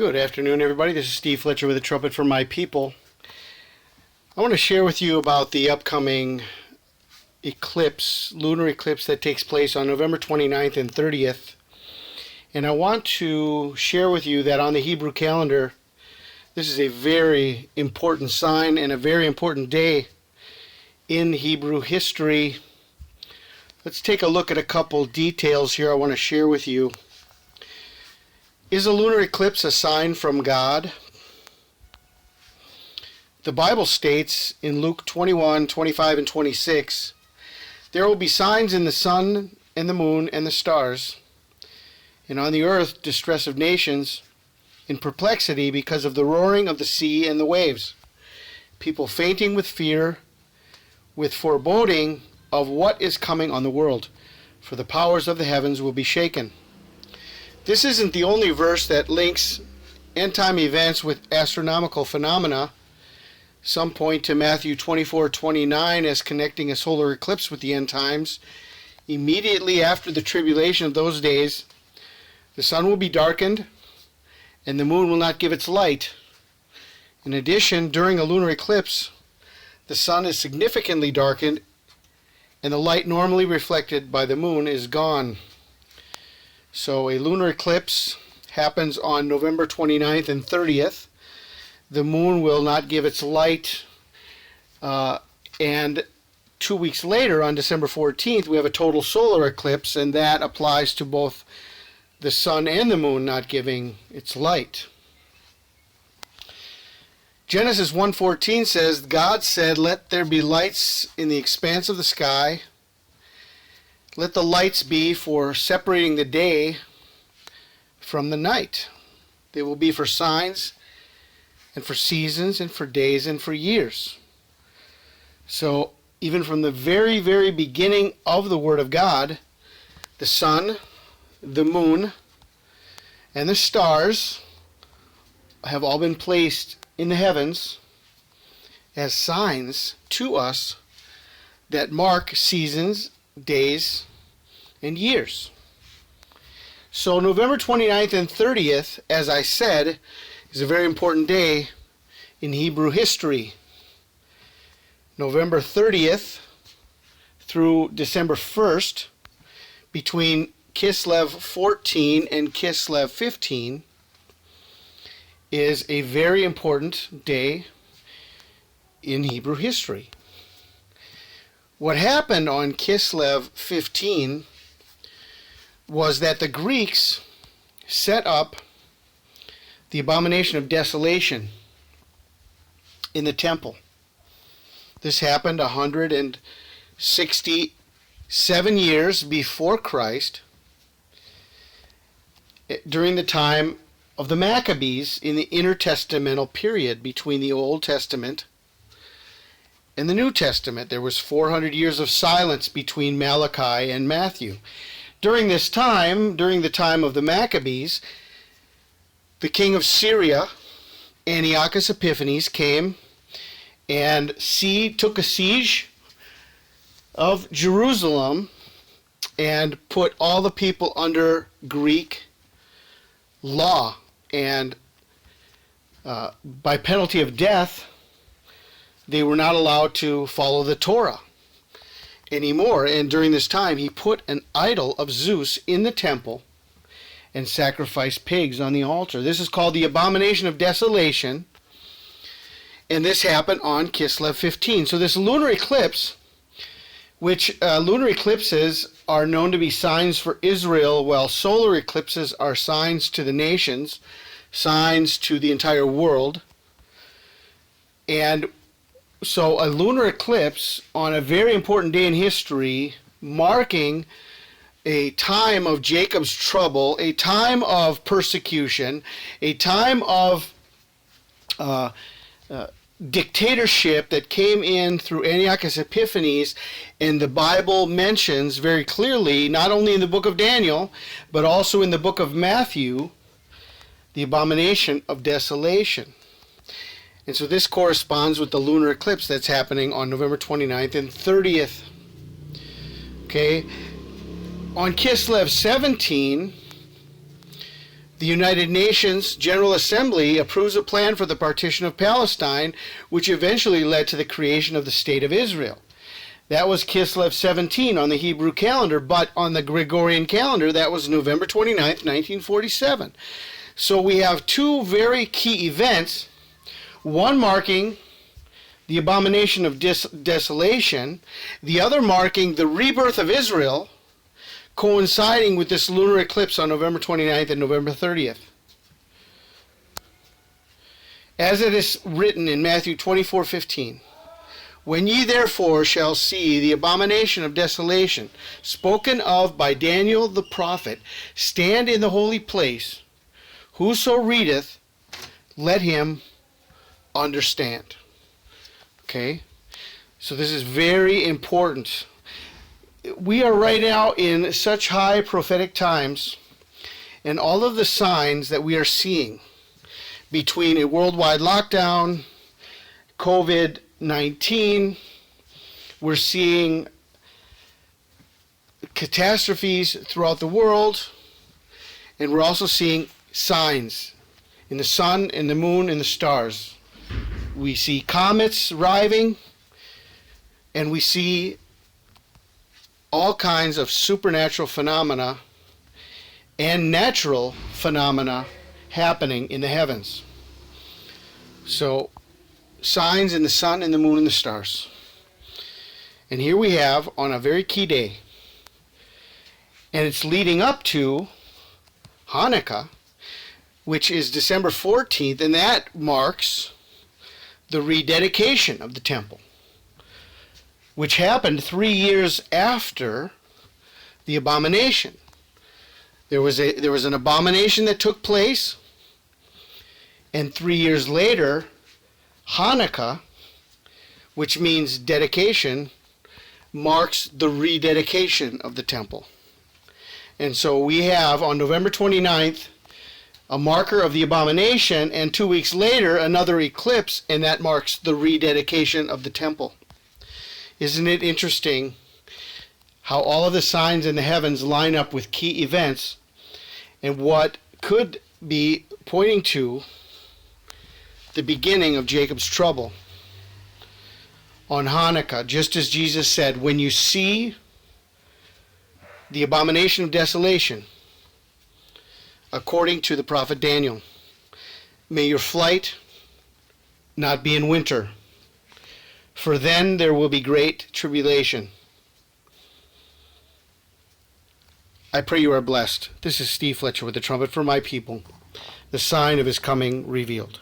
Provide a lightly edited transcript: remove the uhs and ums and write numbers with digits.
Good afternoon, everybody. This is Steve Fletcher with a trumpet for my people. I want to share with you about the upcoming eclipse, lunar eclipse that takes place on November 29th and 30th. And I want to share with you that on the Hebrew calendar, this is a very important sign and a very important day in Hebrew history. Let's take a look at a couple details here I want to share with you. Is a lunar eclipse a sign from God? The Bible states in Luke 21, 25, and 26, there will be signs in the sun and the moon and the stars, and on the earth distress of nations, in perplexity because of the roaring of the sea and the waves, people fainting with fear, with foreboding of what is coming on the world, for the powers of the heavens will be shaken. This isn't the only verse that links end-time events with astronomical phenomena. Some point to Matthew 24:29 as connecting a solar eclipse with the end times. Immediately after the tribulation of those days, the sun will be darkened, and the moon will not give its light. In addition, during a lunar eclipse, the sun is significantly darkened, and the light normally reflected by the moon is gone. So a lunar eclipse happens on November 29th and 30th. The moon will not give its light, and 2 weeks later, on December 14th, we have a total solar eclipse, and that applies to both the sun and the moon not giving its light. Genesis 1:14 says, God said, "Let there be lights in the expanse of the sky. Let the lights be for separating the day from the night. They will be for signs and for seasons and for days and for years." So even from the very, very beginning of the Word of God, the sun, the moon, and the stars have all been placed in the heavens as signs to us that mark seasons, days, and years. So November 29th and 30th, as I said, is a very important day in Hebrew history. November 30th through December 1st, between Kislev 14 and Kislev 15, is a very important day in Hebrew history. What happened on Kislev 15 was that the Greeks set up the Abomination of Desolation in the temple. This happened 167 years before Christ, during the time of the Maccabees in the intertestamental period between the Old Testament and the New Testament. There was 400 years of silence between Malachi and Matthew. During this time, during the time of the Maccabees, the king of Syria, Antiochus Epiphanes, came and took a siege of Jerusalem and put all the people under Greek law. And by penalty of death, they were not allowed to follow the Torah anymore. And during this time, he put an idol of Zeus in the temple and sacrificed pigs on the altar. This is called the Abomination of Desolation, and this happened on Kislev 15. So this lunar eclipse, which lunar eclipses are known to be signs for Israel, while solar eclipses are signs to the nations, signs to the entire world. And so a lunar eclipse on a very important day in history, marking a time of Jacob's trouble, a time of persecution, a time of dictatorship that came in through Antiochus Epiphanes, and the Bible mentions very clearly, not only in the book of Daniel, but also in the book of Matthew, the Abomination of Desolation. And so this corresponds with the lunar eclipse that's happening on November 29th and 30th. Okay. On Kislev 17, The United Nations General Assembly approves a plan for the partition of Palestine, which eventually led to the creation of the State of Israel. That was Kislev 17 on the Hebrew calendar, but on the Gregorian calendar, that was November 29th, 1947. So we have two very key events, one marking the abomination of desolation, the other marking the rebirth of Israel, coinciding with this lunar eclipse on November 29th and November 30th. As it is written in Matthew 24:15, when ye therefore shall see the abomination of desolation, spoken of by Daniel the prophet, stand in the holy place, whoso readeth, let him understand. Okay? So this is very important. We are right now in such high prophetic times, and all of the signs that we are seeing between a worldwide lockdown, COVID-19, we're seeing catastrophes throughout the world, and we're also seeing signs in the sun, in the moon, in the stars. We see comets arriving, and we see all kinds of supernatural phenomena and natural phenomena happening in the heavens. So, signs in the sun and the moon and the stars. And here we have on a very key day, and it's leading up to Hanukkah, which is December 14th, and that marks the rededication of the temple, which happened 3 years after the abomination. There was an abomination that took place, and 3 years later, Hanukkah, which means dedication, marks the rededication of the temple. And so we have on November 29th a marker of the abomination, and 2 weeks later another eclipse, and that marks the rededication of the temple. Isn't it interesting how all of the signs in the heavens line up with key events and what could be pointing to the beginning of Jacob's trouble on Hanukkah, just as Jesus said, when you see the abomination of desolation, according to the prophet Daniel, may your flight not be in winter, for then there will be great tribulation. I pray you are blessed. This is Steve Fletcher with the trumpet for my people, the sign of his coming revealed.